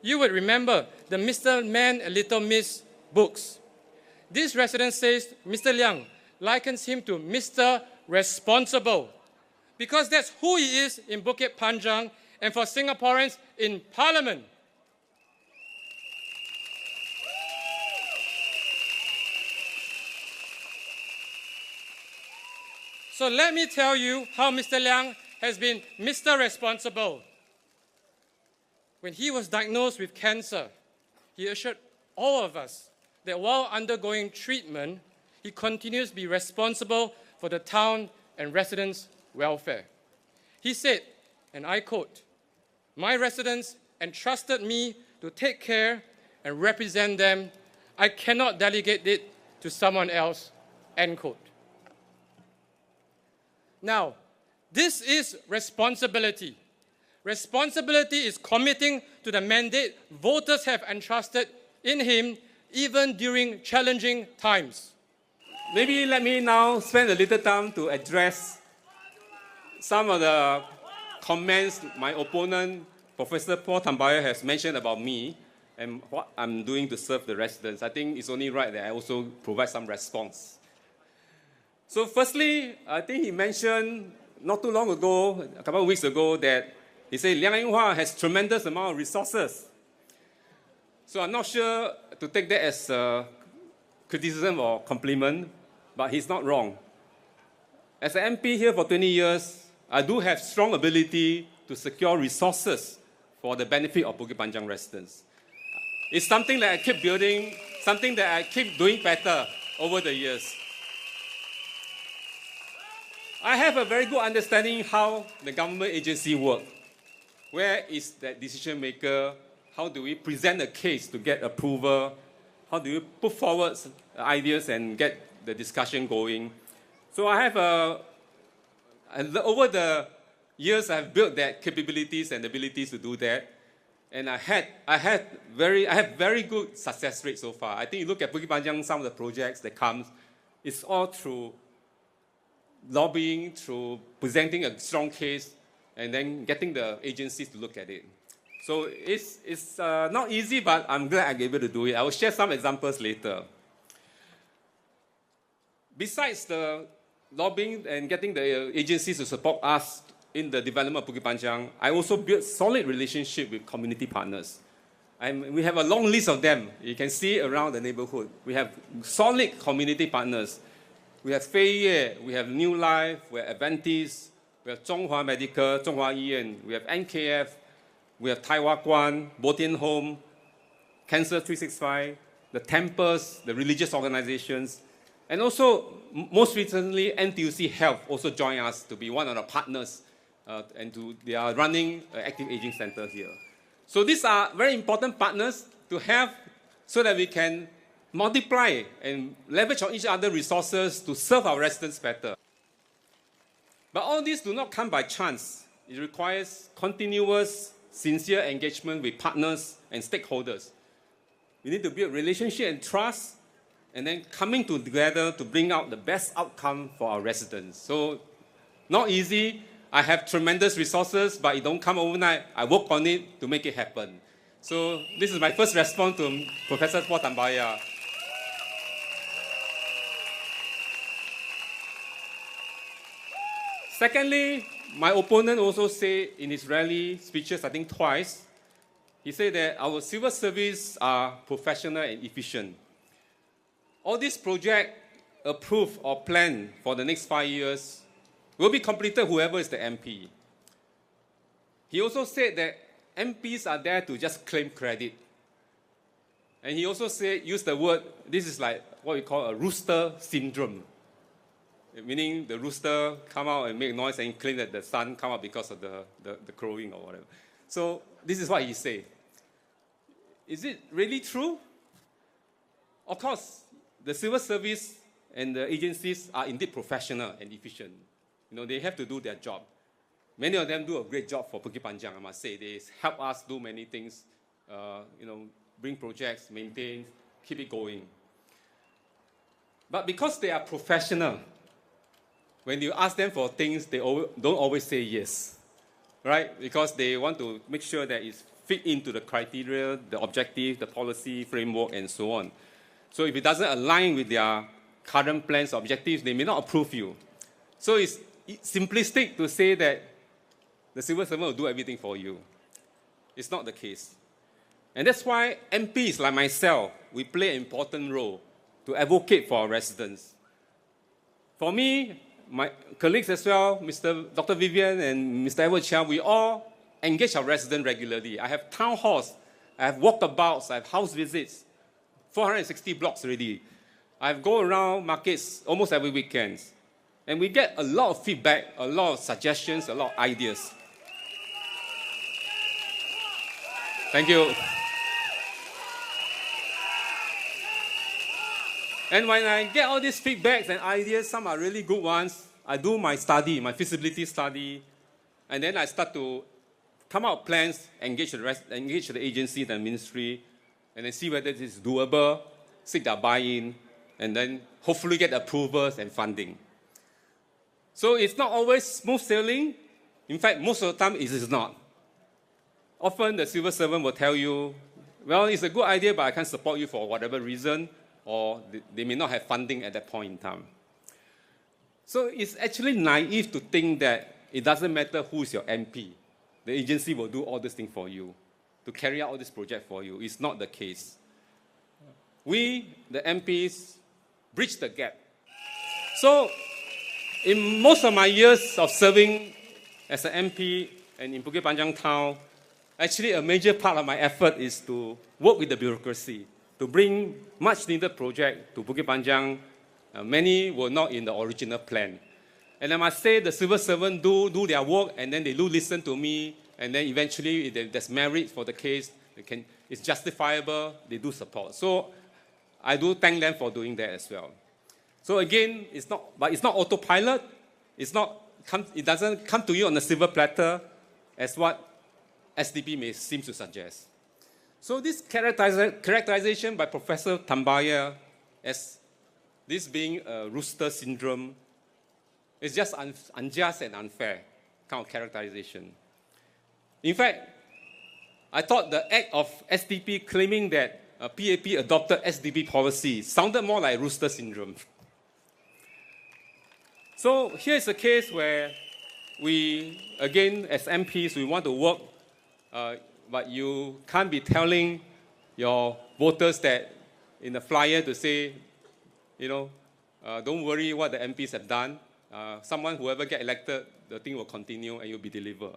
you would remember the Mr. Man and Little Miss books. This resident says Mr. Liang likens him to Mr. Responsible, because that's who he is in Bukit Panjang and for Singaporeans in Parliament. So let me tell you how Mr. Liang has been Mr. Responsible. When he was diagnosed with cancer, he assured all of us that while undergoing treatment, he continues to be responsible for the town and residents' welfare. He said, and I quote, "My residents entrusted me to take care and represent them. I cannot delegate it to someone else," end quote. Now, this is responsibility. Responsibility is committing to the mandate voters have entrusted in him even during challenging times. Maybe let me now spend a little time to address some of the comments my opponent, Professor Paul Tambaya, has mentioned about me and what I'm doing to serve the residents. I think it's only right that I also provide some response. So firstly, I think he mentioned not too long ago, a couple of weeks ago, that he said Liang has tremendous amount of resources. So I'm not sure to take that as a criticism or compliment, but he's not wrong. As an MP here for 20 years, I do have strong ability to secure resources for the benefit of Bukit Panjang residents. It's something that I keep building, something that I keep doing better over the years. I have a very good understanding how the government agency work. Where is that decision maker? How do we present a case to get approval? How do you put forward ideas and get the discussion going? So I have over the years, I've built that capabilities and abilities to do that. And I have very good success rate so far. I think you look at Bukit Panjang, some of the projects that come, it's all through lobbying, through presenting a strong case, and then getting the agencies to look at it. So it's not easy, but I'm glad I'm able to do it. I will share some examples later. Besides the lobbying and getting the agencies to support us in the development of Bukit Panjang, I also built solid relationship with community partners. We have a long list of them. You can see around the neighborhood. We have solid community partners. We have Fei Ye, we have New Life, we have Adventist, we have Zhonghua Medical, Zhonghua Yiyan, we have NKF, we have Tai Wah Kwan, Bo Tian Home, Cancer 365, the temples, the religious organizations, and also, most recently, NTUC Health also joined us to be one of the partners, they are running an active aging center here. So these are very important partners to have so that we can multiply and leverage on each other's resources to serve our residents better. But all these do not come by chance. It requires continuous, sincere engagement with partners and stakeholders. We need to build relationship and trust, and then coming together to bring out the best outcome for our residents. So, not easy. I have tremendous resources, but it don't come overnight. I work on it to make it happen. So, this is my first response to Professor Paul Tambaya. Secondly, my opponent also said in his rally speeches, I think twice, he said that our civil service are professional and efficient. All these projects approved or planned for the next 5 years will be completed whoever is the MP. He also said that MPs are there to just claim credit. And he also used the word, this is like what we call a rooster syndrome. Meaning the rooster come out and make noise and claim that the sun come out because of the crowing or whatever. So this is what he said. Is it really true? Of course, the civil service and the agencies are indeed professional and efficient. They have to do their job. Many of them do a great job for Bukit Panjang, I must say. They help us do many things, bring projects, maintain, keep it going. But because they are professional, when you ask them for things, they don't always say yes, right? Because they want to make sure that it's fit into the criteria, the objective, the policy, framework, and so on. So if it doesn't align with their current plans, objectives, they may not approve you. So it's simplistic to say that the civil servant will do everything for you. It's not the case. And that's why MPs like myself, we play an important role to advocate for our residents. For me, my colleagues as well, Dr. Vivian and Mr. Edward Chia, we all engage our residents regularly. I have town halls, I have walkabouts, I have house visits, 460 blocks already. I go around markets almost every weekend. And we get a lot of feedback, a lot of suggestions, a lot of ideas. Thank you. And when I get all these feedbacks and ideas, some are really good ones, I do my study, my feasibility study, and then I start to come up with plans, engage the agency, the ministry, and then see whether this is doable, seek their buy-in, and then hopefully get approvals and funding. So it's not always smooth sailing. In fact, most of the time it is not. Often the civil servant will tell you, well, it's a good idea, but I can't support you for whatever reason, or they may not have funding at that point in time. So it's actually naive to think that it doesn't matter who is your MP. The agency will do all this thing for you, to carry out all this project for you. It's not the case. We, the MPs, bridge the gap. So in most of my years of serving as an MP and in Bukit Panjang town, actually a major part of my effort is to work with the bureaucracy, to bring much needed project to Bukit Panjang. Many were not in the original plan. And I must say the civil servants do their work, and then they do listen to me, and then eventually if there's merit for the case, it's justifiable, they do support. So I do thank them for doing that as well. So again, it's not autopilot. It doesn't come to you on a silver platter as what SDP may seem to suggest. So this characterization by Professor Tambaya as this being a rooster syndrome is just unjust and unfair kind of characterization. In fact, I thought the act of SDP claiming that PAP adopted SDP policy sounded more like rooster syndrome. So here's a case where we, again, as MPs, we want to work, but you can't be telling your voters that in the flyer to say, don't worry what the MPs have done. Whoever get elected, the thing will continue and you'll be delivered.